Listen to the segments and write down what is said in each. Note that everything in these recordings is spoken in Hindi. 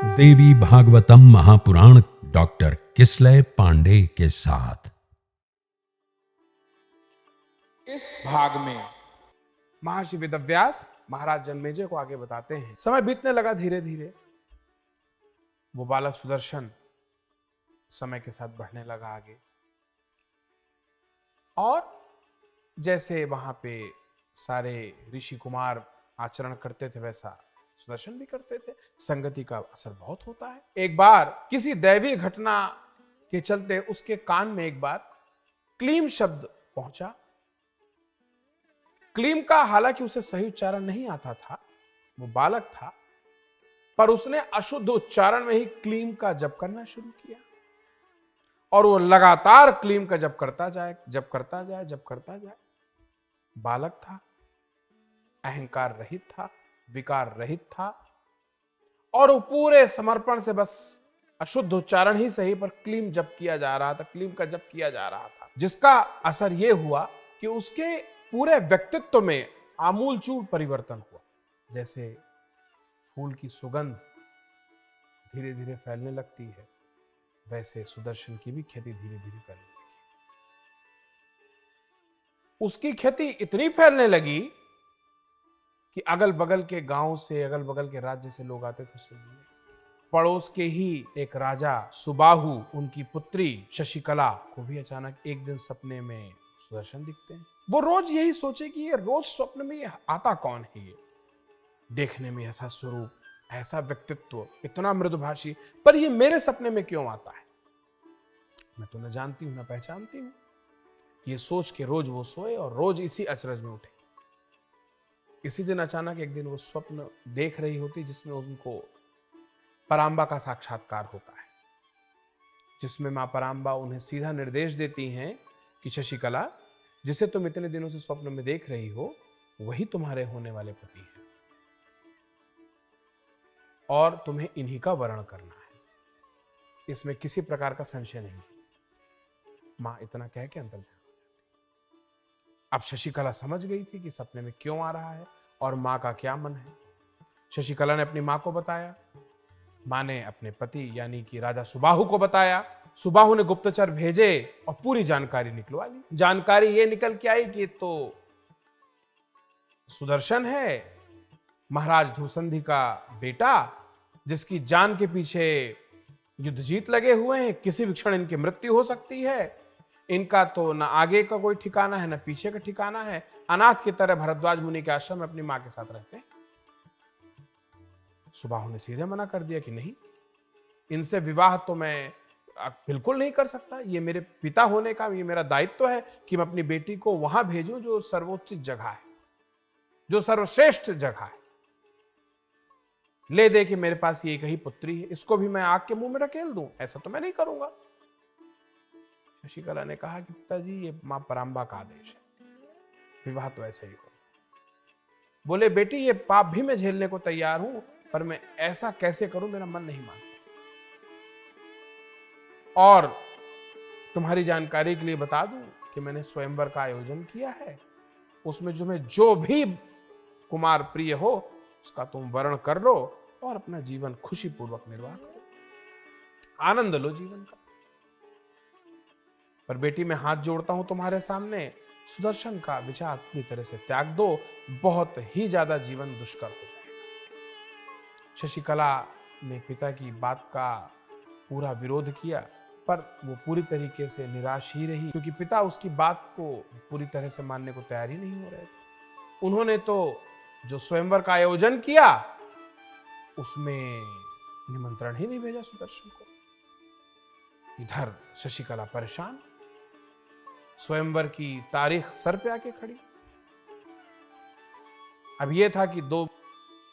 देवी भागवतम महापुराण डॉक्टर किसलय पांडे के साथ। इस भाग में महर्षि वेदव्यास महाराज जन्मेजय को आगे बताते हैं। समय बीतने लगा धीरे धीरे। वो बालक सुदर्शन समय के साथ बढ़ने लगा आगे, और जैसे वहां पे सारे ऋषि कुमार आचरण करते थे वैसा सुदर्शन भी करते थे। संगति का असर बहुत होता है। एक बार किसी दैवीय घटना के चलते उसके कान में एक बार क्लीम शब्द पहुंचा। क्लीम का हालांकि उसे सही उच्चारण नहीं आता था, वो बालक था, पर उसने अशुद्ध उच्चारण में ही क्लीम का जप करना शुरू किया, और वो लगातार क्लीम का जप करता जाए, जप करता जाए, जप करता जाए। बालक था, अहंकार रहित था, विकार रहित था, और वो पूरे समर्पण से बस अशुद्ध उच्चारण ही सही पर क्लीम जप किया जा रहा था, क्लीम का जप किया जा रहा था, जिसका असर यह हुआ कि उसके पूरे व्यक्तित्व में आमूलचूल परिवर्तन हुआ। जैसे फूल की सुगंध धीरे धीरे फैलने लगती है, वैसे सुदर्शन की भी ख्याति धीरे धीरे फैलने लगी। उसकी ख्याति इतनी फैलने लगी कि अगल बगल के गांव से, अगल बगल के राज्य से लोग आते थे उससे मिलने। पड़ोस के ही एक राजा सुबाहु, उनकी पुत्री शशिकला को भी अचानक एक दिन सपने में सुदर्शन दिखते हैं। वो रोज यही सोचे कि ये रोज स्वप्न में ये आता कौन है, ये देखने में ऐसा स्वरूप, ऐसा व्यक्तित्व, इतना मृदुभाषी, पर ये मेरे सपने में क्यों आता है? मैं तो न जानती हूं न पहचानती हूं। ये सोच के रोज वो सोए और रोज इसी अचरज में उठे। इसी दिन अचानक एक दिन वो स्वप्न देख रही होती जिसमें उनको परांबा का साक्षात्कार होता है, जिसमें मां परांबा उन्हें सीधा निर्देश देती हैं कि शशिकला, जिसे तुम इतने दिनों से स्वप्न में देख रही हो, वही तुम्हारे होने वाले पति हैं, और तुम्हें इन्हीं का वरण करना है, इसमें किसी प्रकार का संशय नहीं। मां इतना कह के अंतर ध्यान हो जाती। अब शशिकला समझ गई थी कि सपने में क्यों आ रहा है और मां का क्या मन है। शशिकला ने अपनी मां को बताया, मां ने अपने पति यानी कि राजा सुबाहु को बताया। सुबाहु ने गुप्तचर भेजे और पूरी जानकारी निकलवा ली। जानकारी ये निकल के आई कि तो सुदर्शन है, महाराज धूसंधि का बेटा, जिसकी जान के पीछे युद्ध जीत लगे हुए हैं। किसी भी क्षण इनकी मृत्यु हो सकती है। इनका तो न आगे का कोई ठिकाना है न पीछे का ठिकाना है। अनाथ की तरह भरद्वाज मुनि के आश्रम में अपनी मां के साथ रहते हैं। सुबाहु ने सीधे मना कर दिया कि नहीं, इनसे विवाह तो मैं बिल्कुल नहीं कर सकता। ये मेरे पिता होने का ये मेरा दायित्व है कि मैं अपनी बेटी को वहां भेजूं जो सर्वोच्च जगह है, जो सर्वश्रेष्ठ जगह है। ले दे कि मेरे पास ये एक ही पुत्री है, इसको भी मैं आग के मुंह में ढकेल दूं, ऐसा तो मैं नहीं करूंगा। शशिकला ने कहा कि पिताजी, ये मां परांबा का आदेश है, विवाह तो ऐसे ही हो। बोले, बेटी ये पाप भी मैं झेलने को तैयार हूं, पर मैं ऐसा कैसे करूं, मेरा मन नहीं मानता। और तुम्हारी जानकारी के लिए बता दूं कि मैंने स्वयंवर का आयोजन किया है, उसमें तुम्हें जो भी कुमार प्रिय हो उसका तुम वर्ण कर लो और अपना जीवन खुशी पूर्वक निर्वाह करो, आनंद लो जीवन का। पर बेटी मैं हाथ जोड़ता हूं तुम्हारे सामने, सुदर्शन का विचार पूरी तरह से त्याग दो, बहुत ही ज्यादा जीवन दुष्कर हो जाएगा। शशिकला ने पिता की बात का पूरा विरोध किया, पर वो पूरी तरीके से निराश ही रही, क्योंकि पिता उसकी बात को पूरी तरह से मानने को तैयार ही नहीं हो रहे थे। उन्होंने तो जो स्वयंवर का आयोजन किया उसमें निमंत्रण ही नहीं भेजा सुदर्शन को। इधर शशिकला परेशान, स्वयंवर की तारीख सर पे आके खड़ी। अब यह था कि 2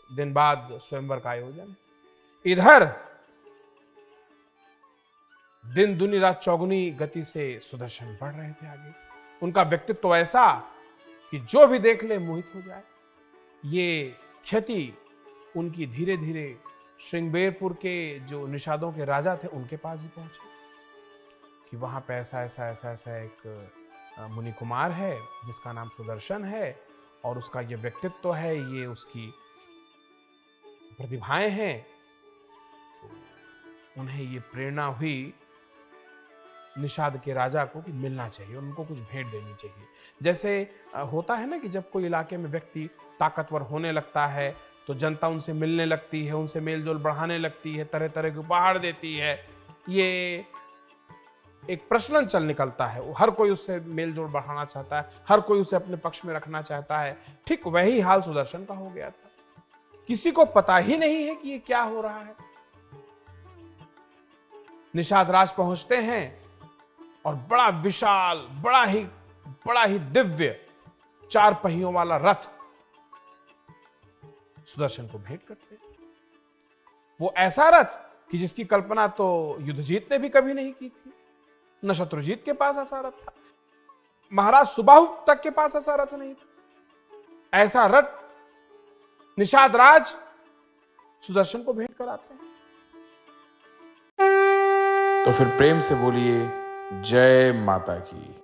दिन बाद स्वयंवर का आयोजन। इधर दिन दुनी रात चौगुनी गति से सुदर्शन बढ़ रहे थे आगे। उनका व्यक्तित्व ऐसा कि जो भी देख ले मोहित हो जाए। ये ख्याति उनकी धीरे धीरे श्रृंगबेरपुर के जो निषादों के राजा थे उनके पास ही पहुंचे कि वहां पे ऐसा एक मुनि कुमार है जिसका नाम सुदर्शन है, और उसका ये व्यक्तित्व है, ये उसकी प्रतिभाएं हैं। तो उन्हें ये प्रेरणा हुई निषाद के राजा को कि मिलना चाहिए, उनको कुछ भेंट देनी चाहिए। जैसे होता है ना कि जब कोई इलाके में व्यक्ति ताकतवर होने लगता है तो जनता उनसे मिलने लगती है, उनसे मेलजोल बढ़ाने लगती है, तरह तरह के उपहार देती है। ये एक प्रचलन चल निकलता है, हर कोई उससे मेलजोल बढ़ाना चाहता है, हर कोई उसे अपने पक्ष में रखना चाहता है। ठीक वही हाल सुदर्शन का हो गया था। किसी को पता ही नहीं है कि ये क्या हो रहा है। निषाद राज पहुंचते हैं और बड़ा विशाल, बड़ा ही दिव्य 4 पहियों वाला रथ सुदर्शन को भेंट करते हैं। वो ऐसा रथ कि जिसकी कल्पना तो युद्धजीत ने भी कभी नहीं की थी, न शत्रुजीत के पास ऐसा रथ था, महाराज सुबाहु तक के पास ऐसा रथ नहीं था। ऐसा रथ निषाद राज सुदर्शन को भेंट कराते हैं। तो फिर प्रेम से बोलिए जय माता की।